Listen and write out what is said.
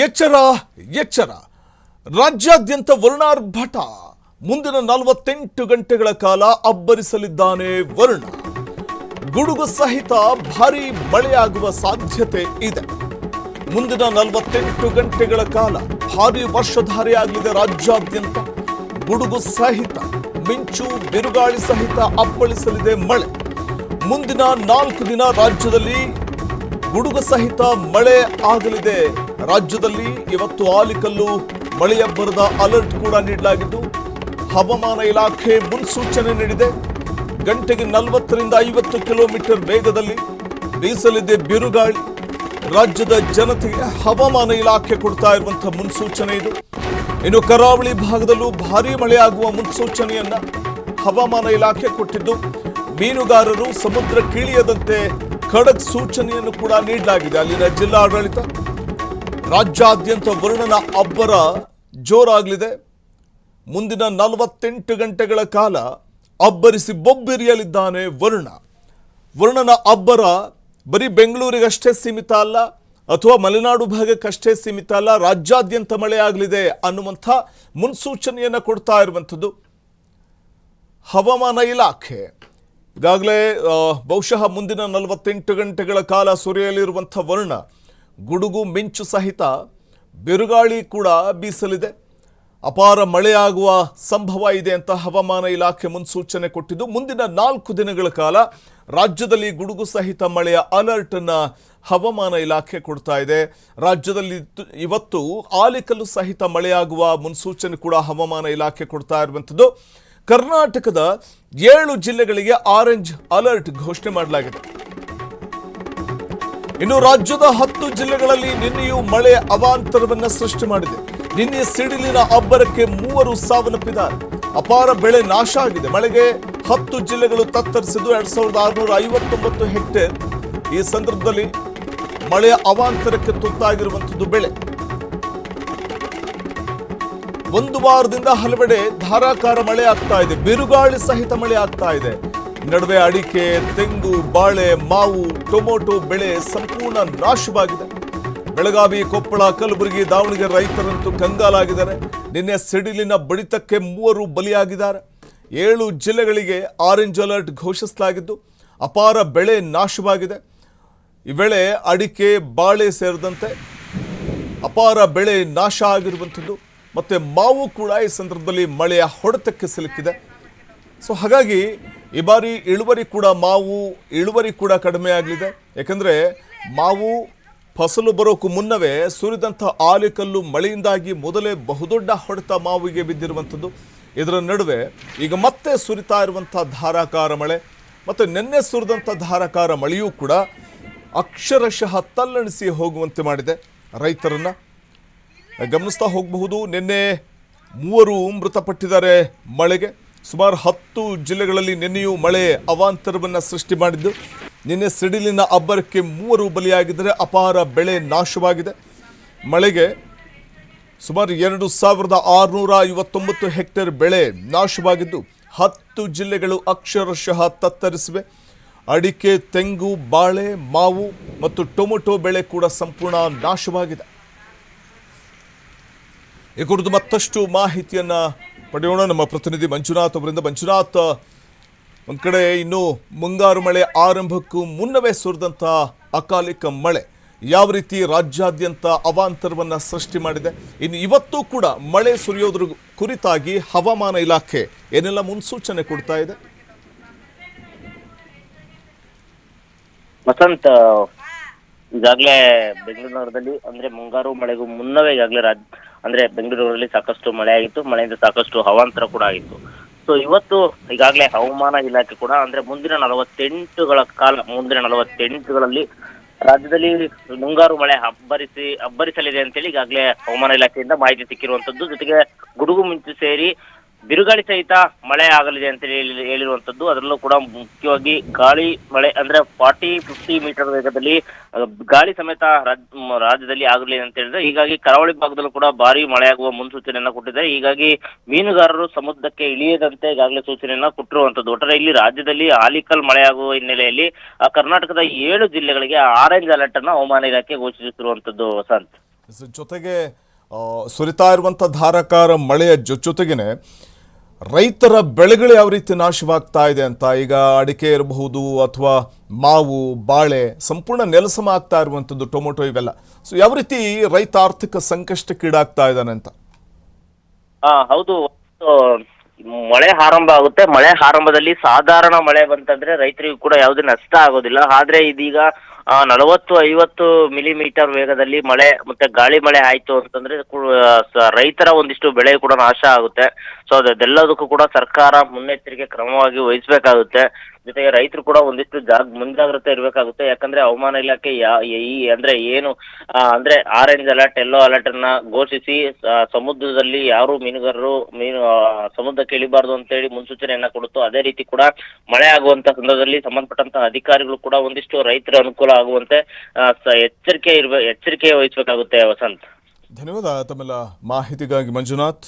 ಎಚ್ಚರ ಎಚ್ಚರ ರಾಜ್ಯಾದ್ಯಂತ ವರುಣಾರ್ಭಟ ಮುಂದಿನ 48 ಗಂಟೆಗಳ ಕಾಲ ಅಬ್ಬರಿಸಲಿದ್ದಾನೆ ವರುಣ. ಗುಡುಗು ಸಹಿತ ಭಾರೀ ಮಳೆಯಾಗುವ ಸಾಧ್ಯತೆ ಇದೆ. ಮುಂದಿನ 48 ಗಂಟೆಗಳ ಕಾಲ ಭಾರೀ ವರ್ಷಧಾರೆಯಾಗಲಿದೆ ರಾಜ್ಯಾದ್ಯಂತ. ಗುಡುಗು ಸಹಿತ ಮಿಂಚು ಬಿರುಗಾಳಿ ಸಹಿತ ಅಪ್ಪಳಿಸಲಿದೆ ಮಳೆ. ಮುಂದಿನ 4 ದಿನ ರಾಜ್ಯದಲ್ಲಿ ಗುಡುಗು ಸಹಿತ ಮಳೆ ಆಗಲಿದೆ. ರಾಜ್ಯದಲ್ಲಿ ಇವತ್ತು ಆಲಿಕಲ್ಲು ಮಳೆಯಬ್ಬರದ ಅಲರ್ಟ್ ಕೂಡ ನೀಡಲಾಗಿದ್ದು ಹವಾಮಾನ ಇಲಾಖೆ ಮುನ್ಸೂಚನೆ ನೀಡಿದೆ. ಗಂಟೆಗೆ 40 ರಿಂದ 50 ಕಿಲೋಮೀಟರ್ ವೇಗದಲ್ಲಿ ಬೀಸಲಿದೆ ಬಿರುಗಾಳಿ. ರಾಜ್ಯದ ಜನತೆಗೆ ಹವಾಮಾನ ಇಲಾಖೆ ಕೊಡ್ತಾ ಇರುವಂತಹ ಮುನ್ಸೂಚನೆ ಇದು. ಇನ್ನು ಕರಾವಳಿ ಭಾಗದಲ್ಲೂ ಭಾರೀ ಮಳೆಯಾಗುವ ಮುನ್ಸೂಚನೆಯನ್ನ ಹವಾಮಾನ ಇಲಾಖೆ ಕೊಟ್ಟಿದ್ದು ಮೀನುಗಾರರು ಸಮುದ್ರಕ್ಕಿಳಿಯದಂತೆ ಖಡಕ್ ಸೂಚನೆಯನ್ನು ಕೂಡ ನೀಡಲಾಗಿದೆ. ಅಲ್ಲಿನ ಜಿಲ್ಲಾಡಳಿತ ರಾಜ್ಯಾದ್ಯಂತ ವರುಣನ ಅಬ್ಬರ ಜೋರಾಗಲಿದೆ. ಮುಂದಿನ 48 ಗಂಟೆಗಳ ಕಾಲ ಅಬ್ಬರಿಸಿ ಬೊಬ್ಬಿರಿಯಲಿದ್ದಾನೆ ವರುಣ. ವರುಣನ ಅಬ್ಬರ ಬರೀ ಬೆಂಗಳೂರಿಗಷ್ಟೇ ಸೀಮಿತ ಅಲ್ಲ, ಅಥವಾ ಮಲೆನಾಡು ಭಾಗಕ್ಕಷ್ಟೇ ಸೀಮಿತ ಅಲ್ಲ, ರಾಜ್ಯಾದ್ಯಂತ ಮಳೆ ಆಗಲಿದೆ ಅನ್ನುವಂಥ ಮುನ್ಸೂಚನೆಯನ್ನು ಕೊಡ್ತಾ ಇರುವಂಥದ್ದು ಹವಾಮಾನ ಇಲಾಖೆ. ಈಗಾಗಲೇ ಬಹುಶಃ ಮುಂದಿನ 48 ಗಂಟೆಗಳ ಕಾಲ ಸುರಿಯಲಿರುವಂಥ ವರುಣ ಗುಡುಗು ಮಿಂಚು ಸಹಿತ ಬಿರುಗಾಳಿ ಕೂಡ ಬೀಸಲಿದೆ. ಅಪಾರ ಮಳೆಯಾಗುವ ಸಂಭವ ಇದೆ ಅಂತ ಹವಾಮಾನ ಇಲಾಖೆ ಮುನ್ಸೂಚನೆ ಕೊಟ್ಟಿದ್ದು ಮುಂದಿನ 4 ದಿನಗಳ ಕಾಲ ರಾಜ್ಯದಲ್ಲಿ ಗುಡುಗು ಸಹಿತ ಮಳೆಯ ಅಲರ್ಟ್ ಅನ್ನ ಹವಾಮಾನ ಇಲಾಖೆ ಕೊಡ್ತಾ ಇದೆ. ರಾಜ್ಯದಲ್ಲಿ ಇವತ್ತು ಆಲಿಕಲ್ಲು ಸಹಿತ ಮಳೆಯಾಗುವ ಮುನ್ಸೂಚನೆ ಕೂಡ ಹವಾಮಾನ ಇಲಾಖೆ ಕೊಡ್ತಾ ಇರುವಂಥದ್ದು. ಕರ್ನಾಟಕದ 7 ಜಿಲ್ಲೆಗಳಿಗೆ ಆರೆಂಜ್ ಅಲರ್ಟ್ ಘೋಷಣೆ ಮಾಡಲಾಗಿದೆ. ಇನ್ನು ರಾಜ್ಯದ 10 ಜಿಲ್ಲೆಗಳಲ್ಲಿ ನಿನ್ನೆಯೂ ಮಳೆ ಅವಾಂತರವನ್ನ ಸೃಷ್ಟಿ ಮಾಡಿದೆ. ನಿನ್ನೆ ಸಿಡಿಲಿನ ಅಬ್ಬರಕ್ಕೆ 3 ಸಾವನ್ನಪ್ಪಿದ್ದಾರೆ. ಅಪಾರ ಬೆಳೆ ನಾಶ ಆಗಿದೆ. ಮಳೆಗೆ 10 ಜಿಲ್ಲೆಗಳು ತತ್ತರಿಸಿದ್ದು 2659 ಹೆಕ್ಟೇರ್. ಈ ಸಂದರ್ಭದಲ್ಲಿ ಮಳೆಯ ಅವಾಂತರಕ್ಕೆ ತುತ್ತಾಗಿರುವಂಥದ್ದು ಬೆಳೆ. ಒಂದು ವಾರದಿಂದ ಹಲವೆಡೆ ಧಾರಾಕಾರ ಮಳೆ ಆಗ್ತಾ ಇದೆ. ಬಿರುಗಾಳಿ ಸಹಿತ ಮಳೆ ಆಗ್ತಾ ಇದೆ. ನಡುವೆ ಅಡಿಕೆ, ತೆಂಗು, ಬಾಳೆ, ಮಾವು, ಟೊಮೊಟೊ ಬೆಳೆ ಸಂಪೂರ್ಣ ನಾಶವಾಗಿದೆ. ಬೆಳಗಾವಿ, ಕೊಪ್ಪಳ, ಕಲಬುರಗಿ, ದಾವಣಗೆರೆ ರೈತರಂತೂ ಕಂಗಾಲಾಗಿದ್ದಾರೆ. ನಿನ್ನೆ ಸಿಡಿಲಿನ ಬಡಿತಕ್ಕೆ 3 ಬಲಿಯಾಗಿದ್ದಾರೆ. 7 ಜಿಲ್ಲೆಗಳಿಗೆ ಆರೆಂಜ್ ಅಲರ್ಟ್ ಘೋಷಿಸಲಾಗಿದ್ದು ಅಪಾರ ಬೆಳೆ ನಾಶವಾಗಿದೆ. ಈ ವೇಳೆ ಅಡಿಕೆ, ಬಾಳೆ ಸೇರಿದಂತೆ ಅಪಾರ ಬೆಳೆ ನಾಶ ಆಗಿರುವಂಥದ್ದು. ಮತ್ತು ಮಾವು ಕೂಡ ಈ ಸಂದರ್ಭದಲ್ಲಿ ಮಳೆಯ ಹೊಡೆತಕ್ಕೆ ಸಿಲುಕಿದೆ. ಸೊ ಹಾಗಾಗಿ ಈ ಬಾರಿ ಮಾವು ಇಳುವರಿ ಕೂಡ ಕಡಿಮೆ ಆಗಲಿದೆ. ಯಾಕಂದರೆ ಮಾವು ಫಸಲು ಬರೋಕ್ಕೂ ಮುನ್ನವೇ ಸುರಿದಂಥ ಆಲಿಕಲ್ಲು ಮಳೆಯಿಂದಾಗಿ ಮೊದಲೇ ಬಹುದೊಡ್ಡ ಹೊಡೆತ ಮಾವಿಗೆ ಬಿದ್ದಿರುವಂಥದ್ದು. ಇದರ ನಡುವೆ ಈಗ ಮತ್ತೆ ಸುರಿತಾ ಇರುವಂಥ ಧಾರಾಕಾರ ಮಳೆ ಮತ್ತು ನಿನ್ನೆ ಸುರಿದಂಥ ಧಾರಾಕಾರ ಮಳೆಯೂ ಕೂಡ ಅಕ್ಷರಶಃ ತಲ್ಲಣಿಸಿ ಹೋಗುವಂತೆ ಮಾಡಿದೆ ರೈತರನ್ನು. ಗಮನಿಸ್ತಾ ಹೋಗಬಹುದು. ನಿನ್ನೆ 3 ಮೃತಪಟ್ಟಿದ್ದಾರೆ ಮಳೆಗೆ. ಸುಮಾರು 10 ಜಿಲ್ಲೆಗಳಲ್ಲಿ ನಿನ್ನೆಯೂ ಮಳೆ ಅವಾಂತರವನ್ನು ಸೃಷ್ಟಿ ಮಾಡಿದ್ದು. ನಿನ್ನೆ ಸಿಡಿಲಿನ ಅಬ್ಬರಕ್ಕೆ 3 ಬಲಿಯಾಗಿದ್ದರೆ ಅಪಾರ ಬೆಳೆ ನಾಶವಾಗಿದೆ. ಮಳೆಗೆ ಸುಮಾರು 2659 ಹೆಕ್ಟೇರ್ ಬೆಳೆ ನಾಶವಾಗಿದ್ದು 10 ಜಿಲ್ಲೆಗಳು ಅಕ್ಷರಶಃ ತತ್ತರಿಸಿವೆ. ಅಡಿಕೆ, ತೆಂಗು, ಬಾಳೆ, ಮಾವು ಮತ್ತು ಟೊಮೊಟೊ ಬೆಳೆ ಕೂಡ ಸಂಪೂರ್ಣ ನಾಶವಾಗಿದೆ. ಈ ಕುರಿತು ಮತ್ತಷ್ಟು ಮಾಹಿತಿಯನ್ನು ಪಡೆಯೋಣ ನಮ್ಮ ಪ್ರತಿನಿಧಿ ಮಂಜುನಾಥ್ ಅವರಿಂದ. ಮಂಜುನಾಥ್, ಒಂದು ಕಡೆ ಇನ್ನು ಮುಂಗಾರು ಮಳೆ ಆರಂಭಕ್ಕೂ ಮುನ್ನವೇ ಸುರಿದಂಥ ಅಕಾಲಿಕ ಮಳೆ ಯಾವ ರೀತಿ ರಾಜ್ಯಾದ್ಯಂತ ಅವಾಂತರವನ್ನು ಸೃಷ್ಟಿ ಮಾಡಿದೆ, ಇನ್ನು ಇವತ್ತು ಕೂಡ ಮಳೆ ಸುರಿಯೋದ್ರ ಕುರಿತಾಗಿ ಹವಾಮಾನ ಇಲಾಖೆ ಏನೆಲ್ಲ ಮುನ್ಸೂಚನೆ ಕೊಡ್ತಾ ಇದೆ? ವಸಂತ್, ಈಗಾಗಲೇ ಬೆಂಗಳೂರು ನಗರದಲ್ಲಿ ಅಂದ್ರೆ ಮುಂಗಾರು ಮಳೆಗೂ ಮುನ್ನವೇ ಈಗಾಗಲೇ ಅಂದ್ರೆ ಬೆಂಗಳೂರಲ್ಲಿ ಸಾಕಷ್ಟು ಮಳೆ ಆಗಿತ್ತು. ಮಳೆಯಿಂದ ಸಾಕಷ್ಟು ಅವಾಂತರ ಕೂಡ ಆಗಿತ್ತು. ಸೊ ಇವತ್ತು ಈಗಾಗಲೇ ಹವಾಮಾನ ಇಲಾಖೆ ಕೂಡ ಅಂದ್ರೆ ಮುಂದಿನ 48ಗಳಲ್ಲಿ ರಾಜ್ಯದಲ್ಲಿ ಮುಂಗಾರು ಮಳೆ ಅಬ್ಬರಿಸಲಿದೆ ಅಂತೇಳಿ ಈಗಾಗಲೇ ಹವಾಮಾನ ಇಲಾಖೆಯಿಂದ ಮಾಹಿತಿ ಸಿಕ್ಕಿರುವಂತದ್ದು. ಜೊತೆಗೆ ಗುಡುಗು ಮಿಂಚು ಸೇರಿ ಬಿರುಗಾಳಿ ಸಹಿತ ಮಳೆ ಆಗಲಿದೆ ಅಂತ ಹೇಳಿರುವಂತದ್ದು. ಅದರಲ್ಲೂ ಕೂಡ ಮುಖ್ಯವಾಗಿ ಗಾಳಿ ಮಳೆ ಅಂದ್ರೆ 40-50 ಮೀಟರ್ ವೇಗದಲ್ಲಿ ಗಾಳಿ ಸಮೇತ ರಾಜ್ಯದಲ್ಲಿ ಆಗಲಿದೆ ಅಂತ ಹೇಳಿದ್ರೆ, ಹೀಗಾಗಿ ಕರಾವಳಿ ಭಾಗದಲ್ಲೂ ಕೂಡ ಭಾರಿ ಮಳೆಯಾಗುವ ಮುನ್ಸೂಚನೆಯನ್ನ ಕೊಟ್ಟಿದ್ದಾರೆ. ಹೀಗಾಗಿ ಮೀನುಗಾರರು ಸಮುದ್ರಕ್ಕೆ ಇಳಿಯದಂತೆ ಈಗಾಗಲೇ ಸೂಚನೆಯನ್ನ ಕೊಟ್ಟಿರುವಂತದ್ದು. ಒಟ್ಟಾರೆ ಇಲ್ಲಿ ರಾಜ್ಯದಲ್ಲಿ ಆಲಿಕಲ್ ಮಳೆಯಾಗುವ ಹಿನ್ನೆಲೆಯಲ್ಲಿ ಕರ್ನಾಟಕದ 7 ಜಿಲ್ಲೆಗಳಿಗೆ ಆರೆಂಜ್ ಅಲರ್ಟ್ ಅನ್ನ ಹವಾಮಾನ ಇಲಾಖೆ ಘೋಷಿಸಿರುವಂತದ್ದು. ವಸಂತ್, ಜೊತೆಗೆ ಸುರಿತಾ ಇರುವಂಥ ಧಾರಾಕಾರ ಮಳೆಯ ಜೊತೆಗೇನೆ ರೈತರ ಬೆಳೆಗಳು ಯಾವ ರೀತಿ ನಾಶವಾಗ್ತಾ ಇದೆ ಅಂತ. ಈಗ ಅಡಿಕೆ ಇರಬಹುದು ಅಥವಾ ಮಾವು, ಬಾಳೆ ಸಂಪೂರ್ಣ ನೆಲಸಮ ಆಗ್ತಾ ಇರುವಂಥದ್ದು, ಟೊಮೊಟೊ ಇವೆಲ್ಲ. ಸೊ ಯಾವ ರೀತಿ ರೈತ ಆರ್ಥಿಕ ಸಂಕಷ್ಟಕ್ಕೀಡಾಗ್ತಾ ಇದ್ದಾನೆ ಅಂತ. ಹೌದು. ಮಳೆ ಆರಂಭ ಆಗುತ್ತೆ. ಮಳೆ ಆರಂಭದಲ್ಲಿ ಸಾಧಾರಣ ಮಳೆ ಬಂತಂದ್ರೆ ರೈತರಿಗೂ ಕೂಡ ಯಾವುದೇ ನಷ್ಟ ಆಗೋದಿಲ್ಲ. ಆದ್ರೆ ಇದೀಗ 40-50 ಮಿಲಿಮೀಟರ್ ವೇಗದಲ್ಲಿ ಮಳೆ ಮತ್ತೆ ಗಾಳಿ ಮಳೆ ಆಯ್ತು ಅಂತಂದ್ರೆ ರೈತರ ಒಂದಿಷ್ಟು ಬೆಳೆ ಕೂಡ ನಾಶ ಆಗುತ್ತೆ. ಸೊ ಅದೆಲ್ಲದಕ್ಕೂ ಕೂಡ ಸರ್ಕಾರ ಮುನ್ನೆಚ್ಚರಿಕೆ ಕ್ರಮವಾಗಿ ವಹಿಸಬೇಕಾಗುತ್ತೆ. ಜೊತೆಗೆ ರೈತರು ಕೂಡ ಒಂದಿಷ್ಟು ಮುಂಜಾಗ್ರತೆ ಇರಬೇಕಾಗುತ್ತೆ. ಯಾಕಂದ್ರೆ ಹವಾಮಾನ ಇಲಾಖೆ ಅಂದ್ರೆ ಏನು ಅಂದ್ರೆ ಆರೆಂಜ್ ಅಲರ್ಟ್, ಯೆಲ್ಲೋ ಅಲರ್ಟ್ ಅನ್ನ ಘೋಷಿಸಿ ಸಮುದ್ರದಲ್ಲಿ ಯಾರು ಮೀನುಗಾರರು ಸಮುದ್ರಕ್ಕೆ ಇಳಿಬಾರ್ದು ಅಂತ ಹೇಳಿ ಮುನ್ಸೂಚನೆಯನ್ನ ಕೊಡುತ್ತೋ, ಅದೇ ರೀತಿ ಕೂಡ ಮಳೆ ಆಗುವಂತ ಸಂದರ್ಭದಲ್ಲಿ ಸಂಬಂಧಪಟ್ಟಂತ ಅಧಿಕಾರಿಗಳು ಕೂಡ ಒಂದಿಷ್ಟು ರೈತರ ಅನುಕೂಲ ಆಗುವಂತೆ ಎಚ್ಚರಿಕೆ ವಹಿಸಬೇಕಾಗುತ್ತೆ. ವಸಂತ್, ಧನ್ಯವಾದ ತಮ್ಮೆಲ್ಲ ಮಾಹಿತಿಗಾಗಿ ಮಂಜುನಾಥ್.